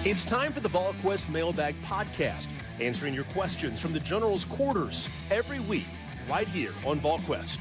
It's time for the Volquest Mailbag Podcast, answering your questions from the General's quarters every week, right here on Volquest.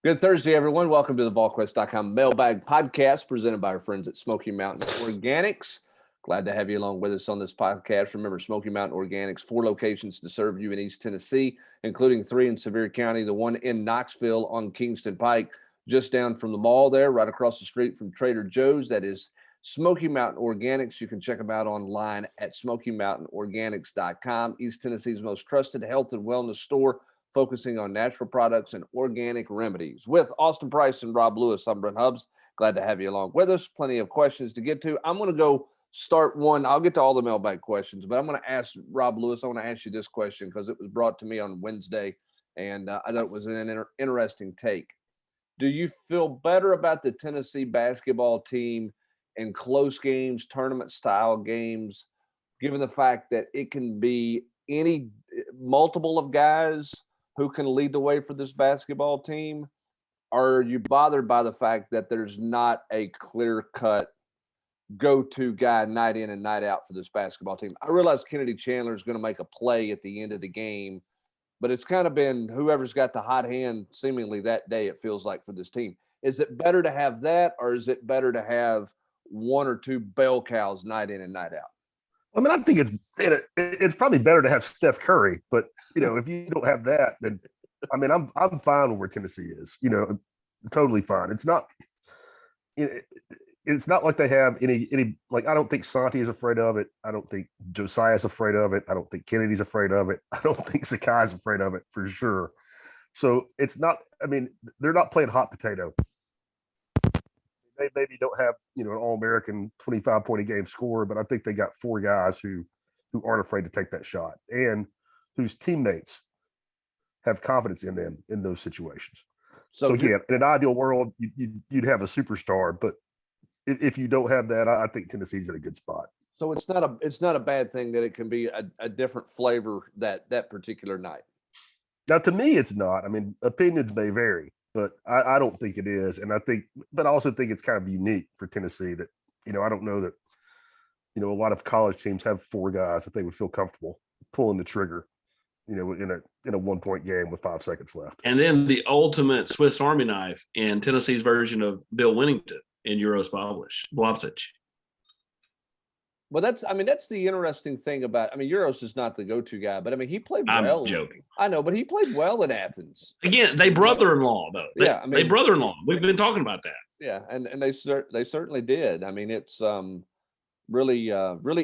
Good Thursday, everyone. Welcome to the Volquest.com Mailbag Podcast, presented by our friends at Smoky Mountain Organics. Glad to have you along with us on this podcast. Remember, Smoky Mountain Organics, 4 locations to serve you in East Tennessee, including 3 in Sevier County, the one in Knoxville on Kingston Pike, just down from the mall there, right across the street from Trader Joe's. That is Smoky Mountain Organics. You can check them out online at SmokyMountainOrganics.com. East Tennessee's most trusted health and wellness store, focusing on natural products and organic remedies. With Austin Price and Rob Lewis, I'm Brent Hubbs. Glad to have you along with us. Plenty of questions to get to. I'm going to go start one. I'll get to all the mailbag questions, but I'm going to ask Rob Lewis. I want to ask you this question because it was brought to me on Wednesday, and I thought it was an interesting take. Do you feel better about the Tennessee basketball team in close games, tournament-style games, given the fact that it can be any multiple of guys who can lead the way for this basketball team? Or are you bothered by the fact that there's not a clear-cut go-to guy night in and night out for this basketball team? I realize Kennedy Chandler is going to make a play at the end of the game, but it's kind of been whoever's got the hot hand seemingly that day, it feels like, for this team. Is it better to have that, or is it better to have 1 or 2 bell cows night in and night out? I mean, I think it's probably better to have Steph Curry, but if you don't have that, then I mean, I'm fine with where Tennessee is. Totally fine. It's not like they have any like, I don't think Santi is afraid of it. I don't think Josiah's afraid of it. I don't think Kennedy's afraid of it. I don't think Sakai's afraid of it for sure. So it's not. I mean, they're not playing hot potato. They maybe don't have, an All-American 25-point-a-game scorer, but I think they got 4 guys who aren't afraid to take that shot and whose teammates have confidence in them in those situations. So again, in an ideal world, you'd have a superstar, but if you don't have that, I think Tennessee's in a good spot. So it's not a bad thing that it can be a different flavor that particular night. Now, to me, it's not. I mean, opinions may vary, but I don't think it is. And I also think it's kind of unique for Tennessee that, I don't know that, a lot of college teams have 4 guys that they would feel comfortable pulling the trigger, in a 1-point game with 5 seconds left. And then the ultimate Swiss Army knife in Tennessee's version of Bill Winnington in Euros Blavsic. Well, that's the interesting thing about. Euros is not the go-to guy, but he played well. I'm joking. I know, but he played well in Athens. Again, they brother-in-law though. They brother-in-law. We've been talking about that. Yeah, and they certainly did. It's really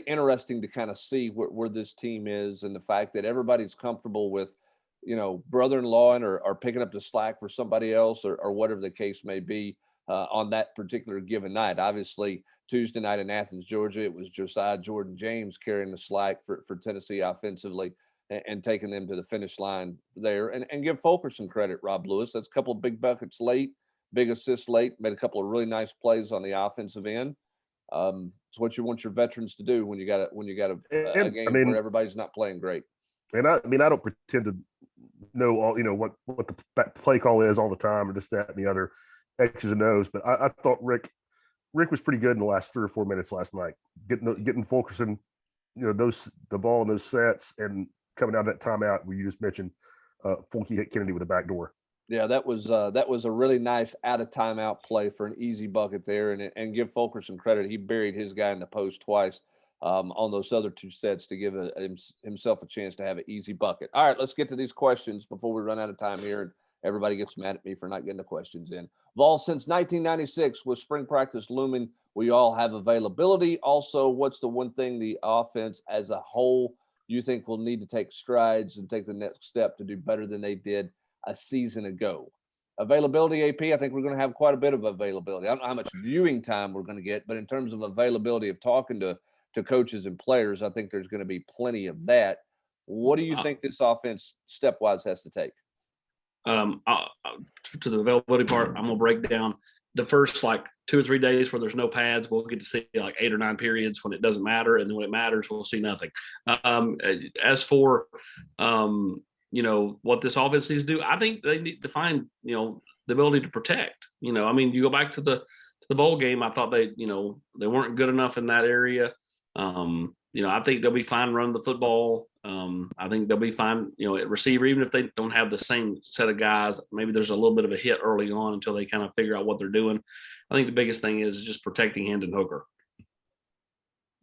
interesting to kind of see where this team is, and the fact that everybody's comfortable with, brother-in-law and or picking up the slack for somebody else or whatever the case may be on that particular given night. Obviously, Tuesday night in Athens, Georgia, it was Josiah Jordan James carrying the slack for Tennessee offensively and taking them to the finish line there. And give Fulkerson credit, Rob Lewis. That's a couple of big buckets late, big assists late, made a couple of really nice plays on the offensive end. It's what you want your veterans to do when you got a game where everybody's not playing great. And I don't pretend to know all what the play call is all the time or this, that, and the other X's and O's. But I thought Rick was pretty good in the last 3 or 4 minutes last night, getting Fulkerson, the ball in those sets and coming out of that timeout where you just mentioned, Fulke hit Kennedy with a back door. Yeah, that was a really nice out of timeout play for an easy bucket there, and give Fulkerson credit. He buried his guy in the post twice on those other 2 sets to give himself a chance to have an easy bucket. All right, let's get to these questions before we run out of time here and everybody gets mad at me for not getting the questions in. Vol, since 1996, with spring practice looming, will you all have availability? Also, what's the one thing the offense as a whole you think will need to take strides and take the next step to do better than they did a season ago? Availability, AP, I think we're going to have quite a bit of availability. I don't know how much viewing time we're going to get, but in terms of availability of talking to coaches and players, I think there's going to be plenty of that. What do you think this offense stepwise has to take? To the availability part, I'm going to break down the first 2 or 3 days where there's no pads. We'll get to see 8 or 9 periods when it doesn't matter. And then when it matters, we'll see nothing. As for, what this offense needs to do, I think they need to find, the the ability to protect. You know, I mean, you go back to the bowl game. I thought they weren't good enough in that area. You know, I think they'll be fine running the football. I think they'll be fine, you know, at receiver, even if they don't have the same set of guys. Maybe there's a little bit of a hit early on until they kind of figure out what they're doing. I think the biggest thing is just protecting Hendon Hooker.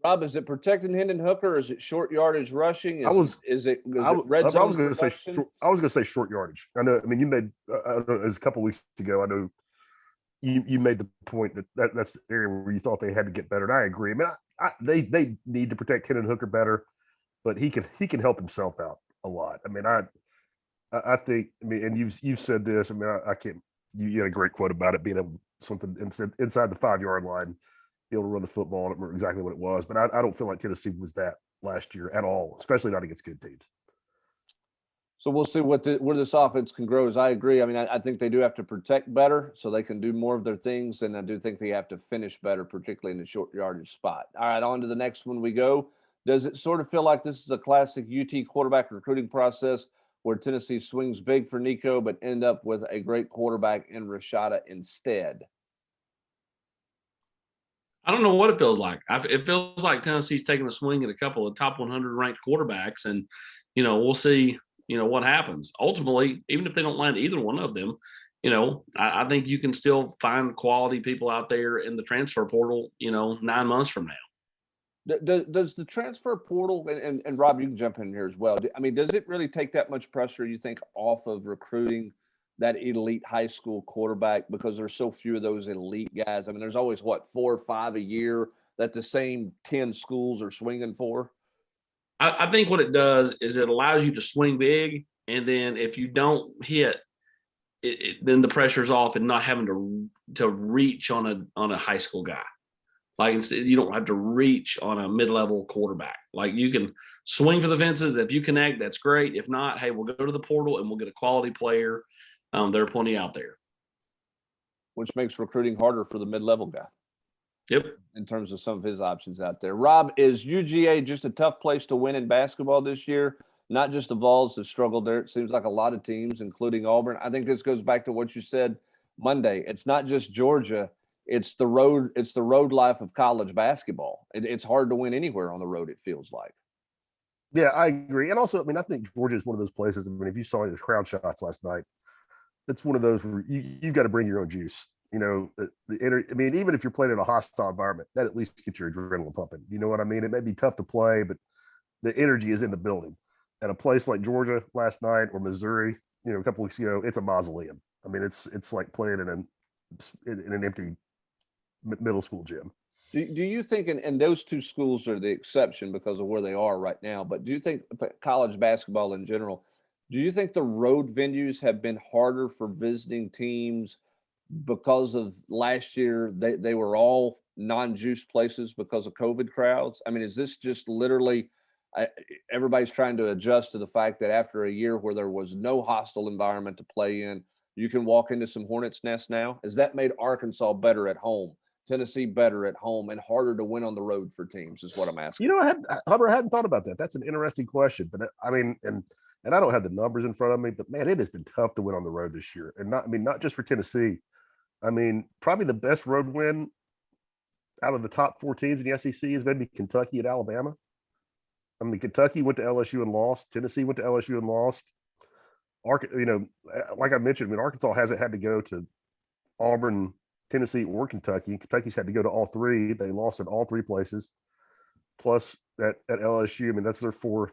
Rob, is it protecting Hendon Hooker? Or is it short yardage rushing? Is it red zone? I was going to say short yardage. I know. I mean, you made I don't know, it was a couple of weeks ago. I know you made the point that's the area where you thought they had to get better, and I agree. I mean, they need to protect Hendon Hooker better, but he can help himself out a lot. I mean, I think. I mean, and you've said this. I mean, I can't. You had a great quote about it being able something inside the 5-yard line, be able to run the football. I don't remember exactly what it was, but I don't feel like Tennessee was that last year at all, especially not against good teams. So we'll see where this offense can grow. As I agree. I mean, I think they do have to protect better so they can do more of their things, and I do think they have to finish better, particularly in the short yardage spot. All right, on to the next one we go. Does it sort of feel like this is a classic UT quarterback recruiting process where Tennessee swings big for Nico but end up with a great quarterback in Rashada instead? I don't know what it feels like. It feels like Tennessee's taking a swing at a couple of top 100 ranked quarterbacks, and, you know, we'll see, you know, what happens. Ultimately, even if they don't land either one of them, you know, I think you can still find quality people out there in the transfer portal, you know, 9 months from now. Does the transfer portal, and Rob, you can jump in here as well. I mean, does it really take that much pressure, you think, off of recruiting that elite high school quarterback, because there's so few of those elite guys? I mean, there's always, 4 or 5 a year that the same 10 schools are swinging for? I think what it does is it allows you to swing big, and then if you don't hit, then the pressure's off and not having to reach on a high school guy. Like, instead, you don't have to reach on a mid-level quarterback. Like, you can swing for the fences. If you connect, that's great. If not, hey, we'll go to the portal and we'll get a quality player. There are plenty out there. Which makes recruiting harder for the mid-level guy. Yep. In terms of some of his options out there. Rob, is UGA just a tough place to win in basketball this year? Not just the Vols have struggled there. It seems like a lot of teams, including Auburn. I think this goes back to what you said Monday. It's not just Georgia. It's the road. It's the road life of college basketball. It's hard to win anywhere on the road, it feels like. Yeah, I agree. And also, I mean, I think Georgia is one of those places. I mean, if you saw those crowd shots last night, it's one of those where you've got to bring your own juice. You know, I mean, even if you're playing in a hostile environment, that at least gets your adrenaline pumping. You know what I mean? It may be tough to play, but the energy is in the building. At a place like Georgia last night, or Missouri, you know, a couple weeks ago, it's a mausoleum. I mean, it's like playing in an empty middle school gym. Do you think, and those two schools are the exception because of where they are right now, but do you think college basketball in general, do you think the road venues have been harder for visiting teams because of last year? They were all non-juice places because of COVID crowds. I mean, is this just literally everybody's trying to adjust to the fact that after a year where there was no hostile environment to play in, you can walk into some hornet's nest now? Has that made Arkansas better at home, Tennessee better at home, and harder to win on the road for teams, is what I'm asking? You know, Hubbard, I hadn't thought about that. That's an interesting question. But I mean, and I don't have the numbers in front of me, but man, it has been tough to win on the road this year. And not just for Tennessee. I mean, probably the best road win out of the top 4 teams in the SEC is maybe Kentucky at Alabama. I mean, Kentucky went to LSU and lost. Tennessee went to LSU and lost. You know, like I mentioned, I mean, Arkansas hasn't had to go to Auburn, Tennessee, or Kentucky. Kentucky's had to go to all 3. They lost in all 3 places. Plus at LSU, I mean, that's their 4.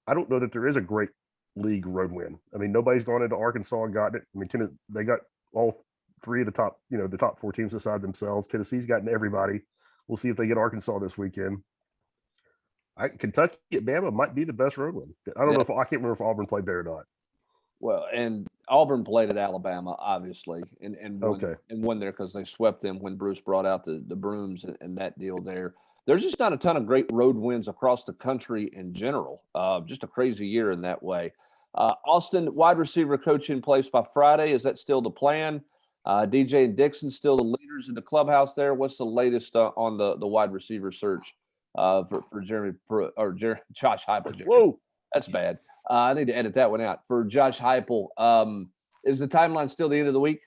I don't know that there is a great league road win. I mean, nobody's gone into Arkansas and gotten it. I mean, they got all 3 of the top, you know, the top 4 teams beside themselves. Tennessee's gotten everybody. We'll see if they get Arkansas this weekend. Kentucky at Bama might be the best road win. I don't know if I can't remember if Auburn played there or not. Well, and Auburn played at Alabama, obviously, and won there because they swept them when Bruce brought out the brooms and that deal there. There's just not a ton of great road wins across the country in general. Just a crazy year in that way. Austin, wide receiver coach in place by Friday. Is that still the plan? DJ and Dixon still the leaders in the clubhouse there. What's the latest on the wide receiver search for Josh Heupel? Whoa, that's bad. I need to edit that one out. For Josh Heupel, is the timeline still the end of the week?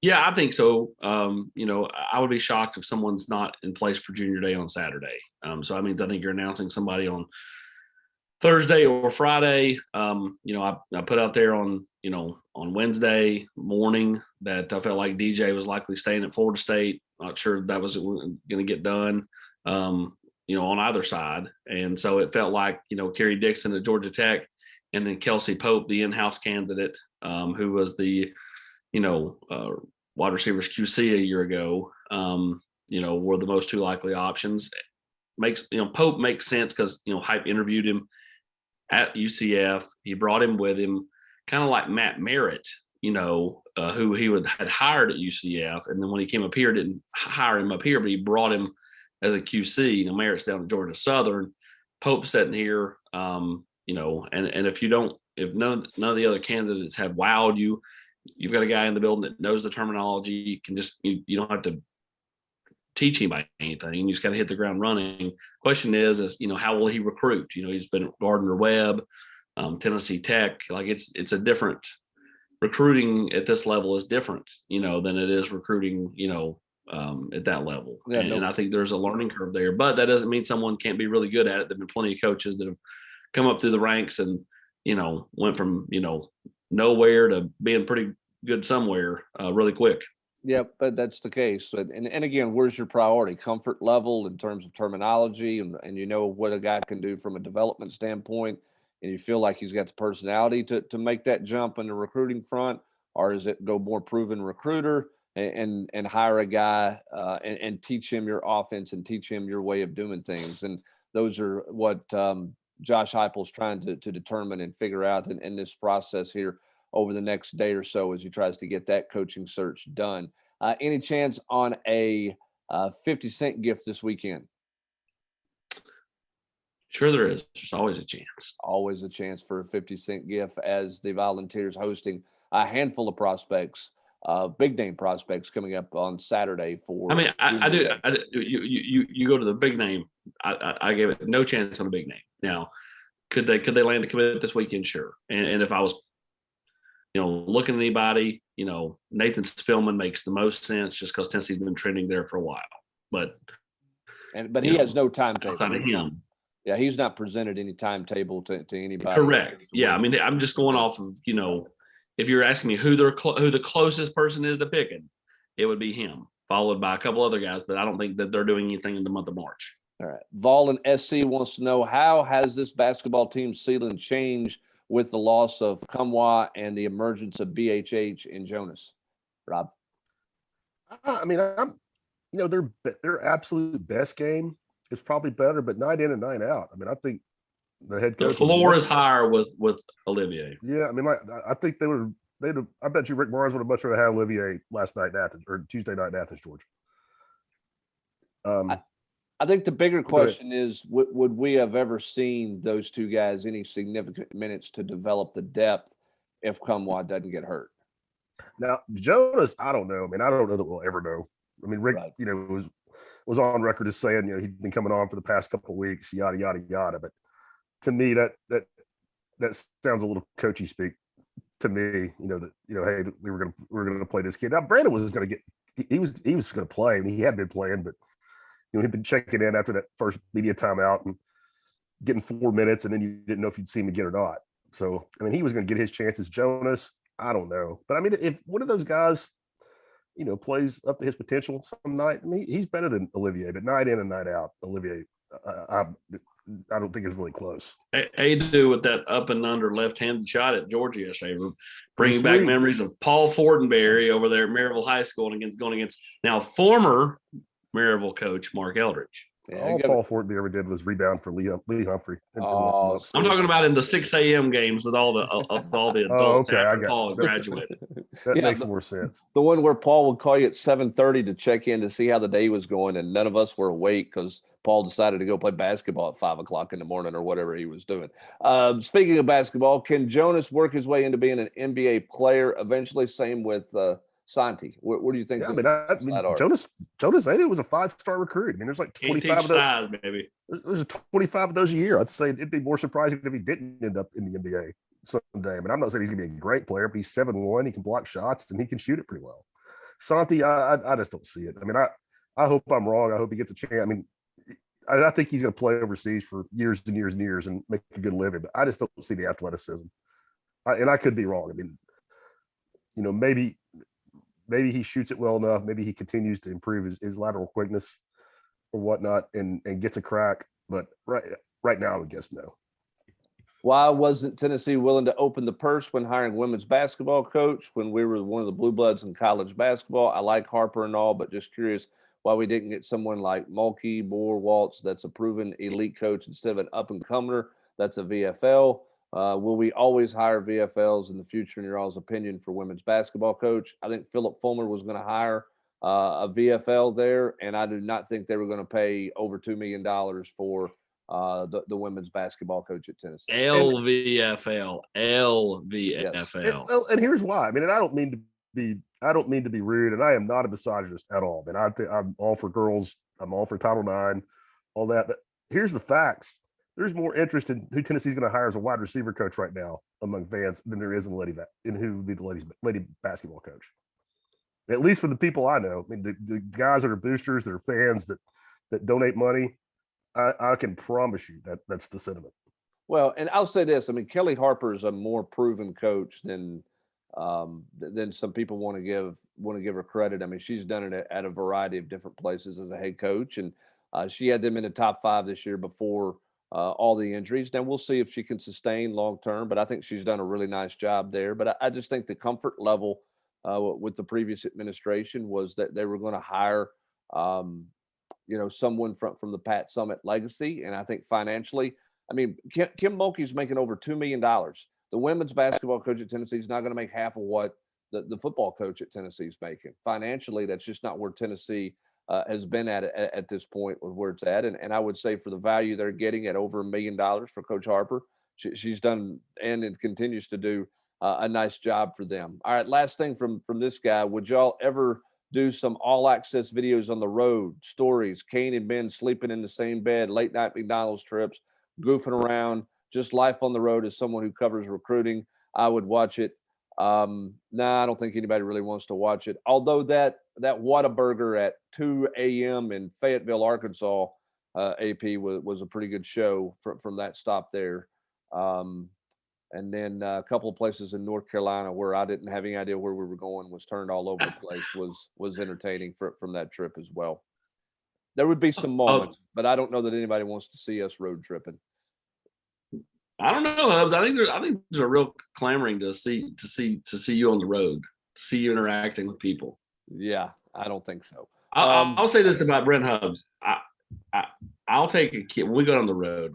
Yeah, I think so. I would be shocked if someone's not in place for junior day on Saturday. So I mean, I think you're announcing somebody on Thursday or Friday. I put out there on Wednesday morning that I felt like DJ was likely staying at Florida State. Not sure that was going to get done, on either side. And so it felt like, Kerry Dixon at Georgia Tech and then Kelsey Pope, the in-house candidate, who was the, wide receivers QC a year ago, were the most two likely options. Pope makes sense because, Hype interviewed him at UCF. He brought him with him, kind of like Matt Merritt, who he had hired at UCF. And then when he came up here, didn't hire him up here, but he brought him as a QC. Merritt's down at Georgia Southern. Pope's sitting here, and if none of the other candidates have wowed you, you've got a guy in the building that knows the terminology. You can just, you don't have to teach him anything. You just got to hit the ground running. Question is, how will he recruit? He's been at Gardner Webb, Tennessee Tech. Like it's a different recruiting at this level is different, than it is recruiting, at that level. Yeah, and I think there's a learning curve there, but that doesn't mean someone can't be really good at it. There've been plenty of coaches that have come up through the ranks and, went from, nowhere to being pretty good somewhere really quick. Yeah, but that's the case. And again, where's your priority? Comfort level in terms of terminology and what a guy can do from a development standpoint, and you feel like he's got the personality to make that jump in the recruiting front, or is it go more proven recruiter and hire a guy and teach him your offense and teach him your way of doing things? And those are what Josh Heupel's trying to determine and figure out in this process here over the next day or so as he tries to get that coaching search done. Any chance on a 50-cent gift this weekend? Sure there is. There's always a chance. Always a chance for a 50-cent gift as the Volunteers hosting a handful of prospects, big name prospects coming up on Saturday for. I mean, I do. You go to the big name. I gave it no chance on a big name. Now, could they land a commit this weekend? Sure. And if I was, looking at anybody, Nathan Spillman makes the most sense just because Tennessee's been trending there for a while. But he has no timetable. Outside of him. Yeah, he's not presented any timetable to anybody. Correct. Yeah, I mean, I'm just going off of, if you're asking me who the closest person is to picking, it would be him, followed by a couple other guys, but I don't think that they're doing anything in the month of March. All right. Vol and SC wants to know, how has this basketball team ceiling changed with the loss of Kumwa and the emergence of BHH in Jonas? Rob? I mean, their absolute best game is probably better, but night in and night out. I mean, I think the head coach. The floor is higher with Olivier. Yeah, I mean, I think I bet you Rick Barnes would have much rather had Olivier last night in Athens or Tuesday night in Athens, Georgia. I think the bigger question is, would we have ever seen those two guys any significant minutes to develop the depth if Kumwa doesn't get hurt? Now, Jonas, I don't know. I mean, I don't know that we'll ever know. I mean, Rick, right. Was on record as saying, he'd been coming on for the past couple of weeks, yada, yada, yada. But to me, that sounds a little coachy speak to me, hey, we were gonna play this kid. Now, Brandon was going to get, he was going to play. I mean, he had been playing, but he'd been checking in after that first media timeout and getting 4 minutes, and then you didn't know if you'd see him again or not. So, I mean, he was going to get his chances. Jonas, I don't know. But I mean, if one of those guys, plays up to his potential some night, I mean, he's better than Olivier, but night in and night out, Olivier, I don't think is really close. Adu with that up and under left-handed shot at Georgia yesterday, bringing back memories of Paul Fortenberry over there at Maryville High School and going against now former Maryville coach Mark Eldridge. Yeah, all Paul Fortenberry ever did was rebound for Lee Humphrey. Oh, I'm talking about in the 6 a.m. games with all the adults after Paul graduated. That makes more sense. The one where Paul would call you at 7:30 to check in to see how the day was going, and none of us were awake because Paul decided to go play basketball at 5 o'clock in the morning or whatever he was doing. Speaking of basketball, can Jonas work his way into being an NBA player eventually? Same with Santi. What do you think? Yeah, I mean, Jonas Adu was a 5-star recruit. I mean, there's like 25 of those. Size, maybe. There's 25 of those a year. I'd say it'd be more surprising if he didn't end up in the NBA someday. I mean, I'm not saying he's going to be a great player, but he's 7'1". He can block shots and he can shoot it pretty well. Santi, I just don't see it. I mean, I hope I'm wrong. I hope he gets a chance. I mean, I think he's going to play overseas for years and years and years and make a good living. But I just don't see the athleticism. And I could be wrong. I mean, maybe he shoots it well enough. Maybe he continues to improve his lateral quickness or whatnot and gets a crack. But right now, I would guess no. Why wasn't Tennessee willing to open the purse when hiring women's basketball coach when we were one of the blue bloods in college basketball? I like Harper and all, but just curious why we didn't get someone like Mulkey, Boer, Waltz that's a proven elite coach instead of an up-and-comer that's a VFL. Will we always hire VFLs in the future, in your all's opinion, for women's basketball coach? I think Philip Fulmer was going to hire a VFL there, and I do not think they were going to pay over $2 million for the women's basketball coach at Tennessee. LVFL. Yes. And here's why. I mean, and I don't mean to be rude, and I am not a misogynist at all. And I'm all for girls. I'm all for Title IX, all that. But here's the facts. There's more interest in who Tennessee's going to hire as a wide receiver coach right now among fans than there is in who be the lady basketball coach. At least for the people I know. I mean, the guys that are boosters, that are fans, that donate money. I can promise you that's the sentiment. Well, and I'll say this: I mean, Kelly Harper is a more proven coach than some people want to give her credit. I mean, she's done it at a variety of different places as a head coach, and she had them in the top 5 this year before all the injuries. Now we'll see if she can sustain long term, but I think she's done a really nice job there. But I just think the comfort level with the previous administration was that they were going to hire. Someone from the Pat Summitt legacy. And I think financially, I mean, Kim Mulkey's making over $2 million. The women's basketball coach at Tennessee is not going to make half of what the football coach at Tennessee is making. Financially, that's just not where Tennessee has been at this point with where it's at. And I would say for the value they're getting at over $1 million for Coach Harper, she's done and continues to do a nice job for them. All right, last thing from this guy. Would y'all ever do some all access videos on the road, stories, Kane and Ben sleeping in the same bed, late night McDonald's trips, goofing around, just life on the road as someone who covers recruiting? I would watch it. I don't think anybody really wants to watch it. Although that Whataburger at 2 a.m. in Fayetteville, Arkansas, AP was a pretty good show from that stop there. And then a couple of places in North Carolina where I didn't have any idea where we were going, was turned all over the place, was entertaining from that trip as well. There would be some moments, but I don't know that anybody wants to see us road tripping. I don't know, Hubs. I think there's a real clamoring to see you on the road, to see you interacting with people. Yeah, I don't think so. I'll say this about Brent Hubs. I'll take a kid when we go on the road.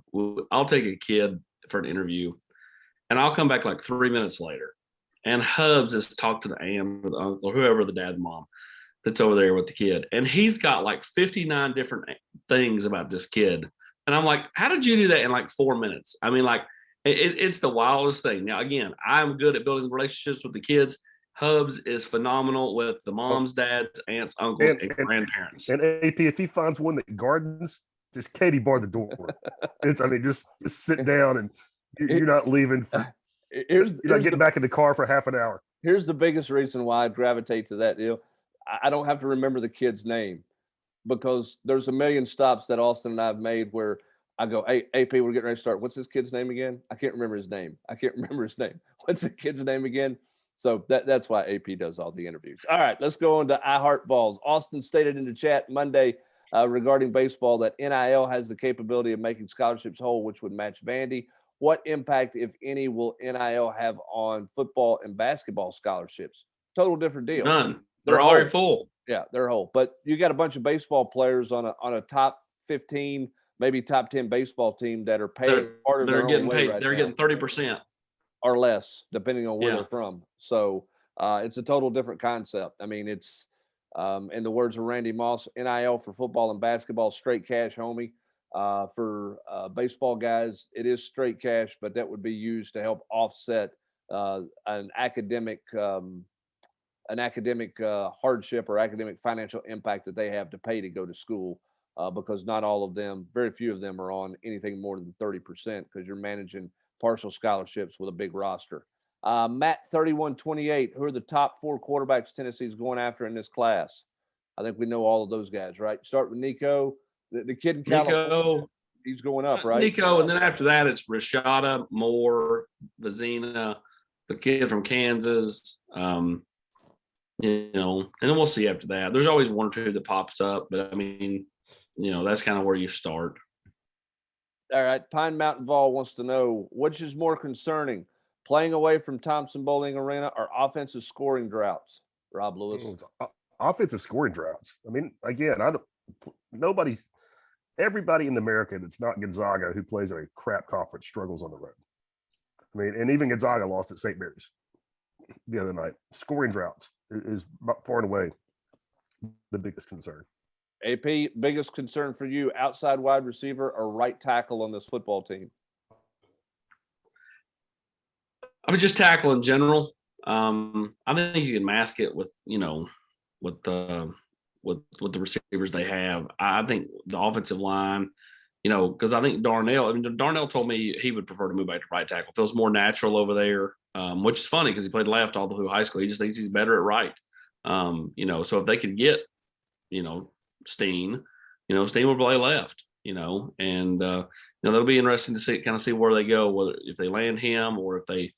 I'll take a kid for an interview, and I'll come back like 3 minutes later, and Hubs has talked to the aunt or the uncle or whoever, the dad and mom that's over there with the kid, and he's got like 59 different things about this kid. And I'm like, how did you do that in like 4 minutes? I mean, like, it's the wildest thing. Now, again, I'm good at building relationships with the kids. Hubs is phenomenal with the moms, dads, aunts, uncles, and grandparents. And AP, if he finds one that gardens, just Katie bar the door. Just sit down, and you're not leaving. You're not getting back in the car for half an hour. Here's the biggest reason why I gravitate to that deal. I don't have to remember the kid's name, because there's a million stops that Austin and I have made where I go, hey, AP, we're getting ready to start. What's this kid's name again? I can't remember his name. What's the kid's name again? So that's why AP does all the interviews. All right, let's go on to I Heart Balls. Austin stated in the chat Monday regarding baseball that NIL has the capability of making scholarships whole, which would match Vandy. What impact, if any, will NIL have on football and basketball scholarships? Total different deal. None. They're already full. Yeah, they're whole. But you got a bunch of baseball players on a top 15, maybe top 10 baseball team that are paid part of their own way right now. They're getting 30% or less, depending on where they're from. So it's a total different concept. I mean, it's in the words of Randy Moss, NIL for football and basketball, straight cash, homie. For baseball guys, it is straight cash, but that would be used to help offset an academic hardship or academic financial impact that they have to pay to go to school, because not all of them, very few of them are on anything more than 30%, because you're managing partial scholarships with a big roster. Matt 3128. Who are the top 4 quarterbacks Tennessee's going after in this class? I think we know all of those guys, right? Start with Nico, the kid in California. Nico, he's going up, right? Nico, and then after that, it's Rashada, Moore, Vizina, the kid from Kansas. And then we'll see after that. There's always one or two that pops up, but I mean, that's kind of where you start. All right. Pine Mountain Vol wants to know, which is more concerning, playing away from Thompson Bowling Arena or offensive scoring droughts? Rob Lewis. Offensive scoring droughts. I mean, again, everybody in America that's not Gonzaga who plays in a crap conference struggles on the road. I mean, and even Gonzaga lost at St. Mary's the other night. Scoring droughts is far and away the biggest concern. AP, biggest concern for you, outside wide receiver or right tackle on this football team? I mean, just tackle in general. I think you can mask it with the receivers they have. I think the offensive line, because I think Darnell told me he would prefer to move back to right tackle. Feels more natural over there, which is funny because he played left all through high school. He just thinks he's better at right. So if they could get, Steen, Steen will play left, and that'll be interesting to see where they go, whether if they land him or if they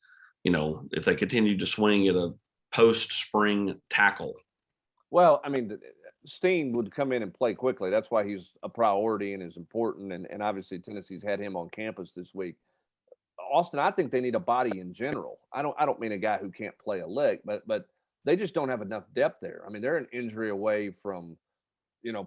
continue to swing at a post-spring tackle. Well, I mean, Steen would come in and play quickly. That's why he's a priority and is important. And obviously Tennessee's had him on campus this week. Austin, I think they need a body in general. I don't mean a guy who can't play a lick, but they just don't have enough depth there. I mean, they're an injury away from,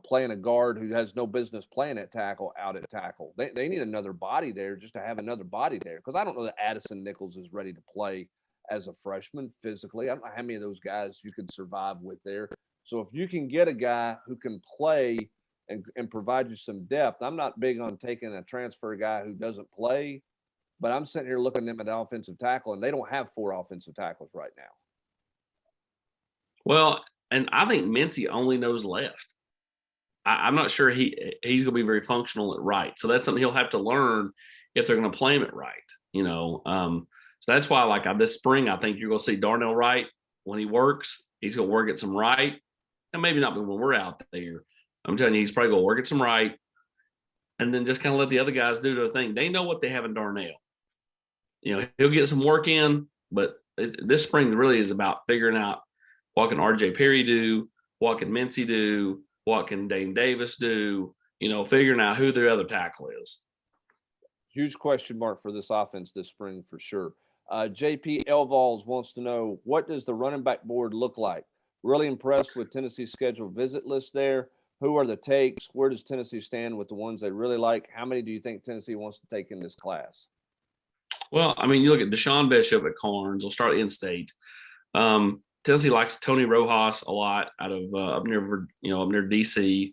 playing a guard who has no business playing at tackle out at tackle. They need another body there just to have another body there. Because I don't know that Addison Nichols is ready to play as a freshman physically. I don't know how many of those guys you could survive with there. So if you can get a guy who can play and provide you some depth, I'm not big on taking a transfer guy who doesn't play, but I'm sitting here looking at them at offensive tackle, and they don't have 4 offensive tackles right now. Well, and I think Mincy only knows left. I'm not sure he's going to be very functional at right. So that's something he'll have to learn if they're going to play him at right, So that's why, this spring, I think you're going to see Darnell Wright when he works. He's going to work at some right. And maybe not when we're out there. I'm telling you, he's probably going to work at some right and then just kind of let the other guys do their thing. They know what they have in Darnell. He'll get some work in, but this spring really is about figuring out what can RJ Perry do, what can Mincy do, what can Dane Davis do, figuring out who their other tackle is. Huge question mark for this offense this spring for sure. JP Elvalls wants to know, what does the running back board look like? Really impressed with Tennessee's scheduled visit list there. Who are the takes? Where does Tennessee stand with the ones they really like? How many do you think Tennessee wants to take in this class? Well, I mean, you look at Deshaun Bishop at Carnes. We'll start in-state. Tennessee likes Tony Rojas a lot out of up near DC.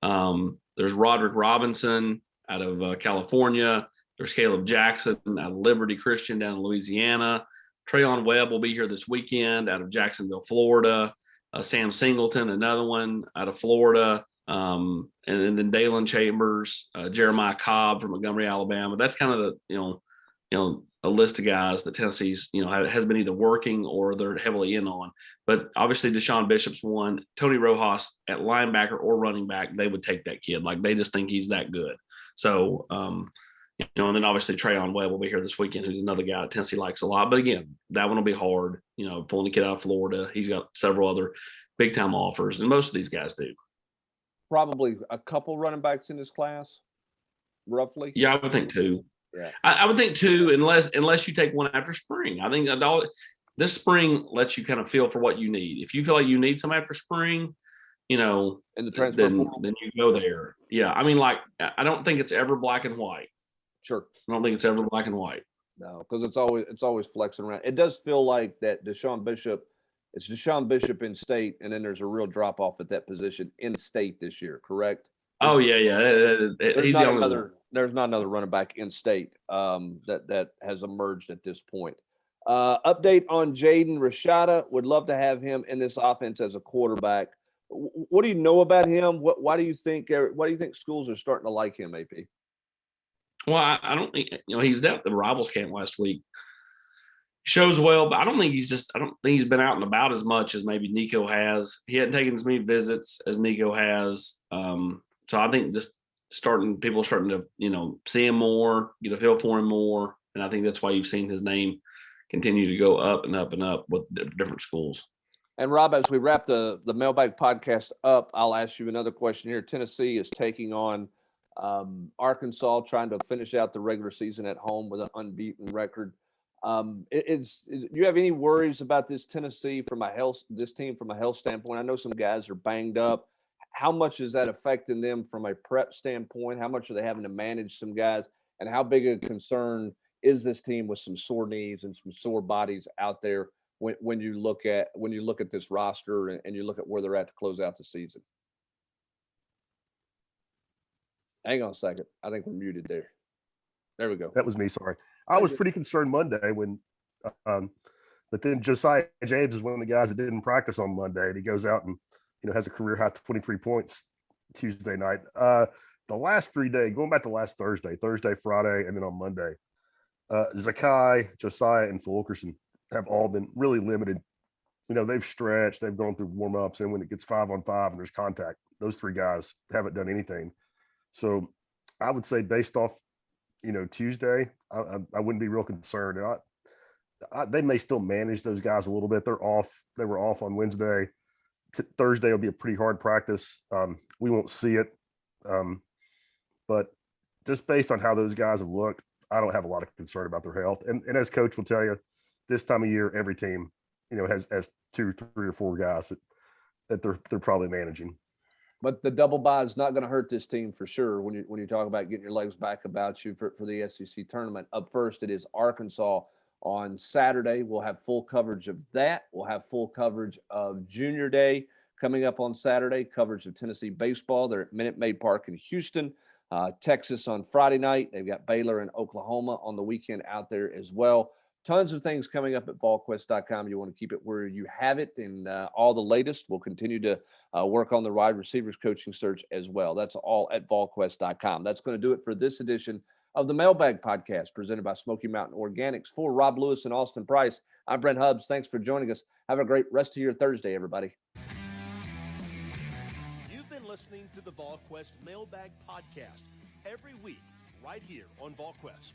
There's Roderick Robinson out of California. There's Caleb Jackson out of Liberty Christian down in Louisiana. Trayon Webb will be here this weekend out of Jacksonville, Florida. Sam Singleton, another one out of Florida. And then Dalen Chambers, Jeremiah Cobb from Montgomery, Alabama. That's kind of the, a list of guys that Tennessee's, has been either working or they're heavily in on. But obviously Deshaun Bishop's one. Tony Rojas at linebacker or running back, they would take that kid. They just think he's that good. So, and then obviously Trayon Webb will be here this weekend, who's another guy that Tennessee likes a lot. But again, that one will be hard, pulling a kid out of Florida. He's got several other big-time offers, and most of these guys do. Probably a couple running backs in this class, roughly? Yeah, I would think 2. Yeah. I would think 2, unless you take one after spring. I think this spring lets you kind of feel for what you need. If you feel like you need some after spring, in the transfer then you go there. Yeah, I mean, I don't think it's ever black and white. Sure. I don't think it's ever black and white. No, because it's always flexing around. It does feel like that Deshaun Bishop in state, and then there's a real drop off at that position in state this year, correct? Oh yeah. There's not another running back in state that has emerged at this point. Update on Jaden Rashada. Would love to have him in this offense as a quarterback. What do you know about him? Why do you think schools are starting to like him, AP? Well, I don't think he was down at the Rivals camp last week. shows well, but I don't think he's been out and about as much as maybe Nico has. He hadn't taken as many visits as Nico has. So I think just people are starting to, see him more, get a feel for him more. And I think that's why you've seen his name continue to go up and up and up with different schools. And Rob, as we wrap the mailbag podcast up, I'll ask you another question here. Tennessee is taking on Arkansas, trying to finish out the regular season at home with an unbeaten record. You have any worries about this team from a health standpoint? I know some guys are banged up. How much is that affecting them from a prep standpoint? How much are they having to manage some guys? And how big a concern is this team with some sore knees and some sore bodies out there when you look at this roster and you look at where they're at to close out the season? Hang on a second. I think we're muted there. There we go. That was me. Sorry. I was pretty concerned Monday but then Josiah James is one of the guys that didn't practice on Monday, and he goes out and has a career high 23 points Tuesday night. The last 3 days, going back to last Thursday, Friday, and then on Monday, Zakai, Josiah, and Fulkerson have all been really limited. They've stretched, they've gone through warm-ups, and when it gets 5-on-5 and there's contact, those three guys haven't done anything. So I would say based off, Tuesday, I wouldn't be real concerned. They may still manage those guys a little bit. They're off. They were off on Wednesday. Thursday will be a pretty hard practice. We won't see it. But just based on how those guys have looked, I don't have a lot of concern about their health. And as coach will tell you, this time of year, every team, has 2, 3, or 4 guys that they're probably managing. But the double bye is not going to hurt this team for sure. When you talk about getting your legs back about you for the SEC tournament, up first it is Arkansas on Saturday. We'll have full coverage of that. We'll have full coverage of Junior Day coming up on Saturday. Coverage of Tennessee baseball. They're at Minute Maid Park in Houston. Texas on Friday night. They've got Baylor and Oklahoma on the weekend out there as well. Tons of things coming up at Volquest.com. You want to keep it where you have it, and all the latest. We'll continue to work on the wide receivers coaching search as well. That's all at Volquest.com. That's going to do it for this edition of the Mailbag Podcast presented by Smoky Mountain Organics. For Rob Lewis and Austin Price, I'm Brent Hubbs. Thanks for joining us. Have a great rest of your Thursday, everybody. You've been listening to the Volquest Mailbag Podcast every week right here on Volquest.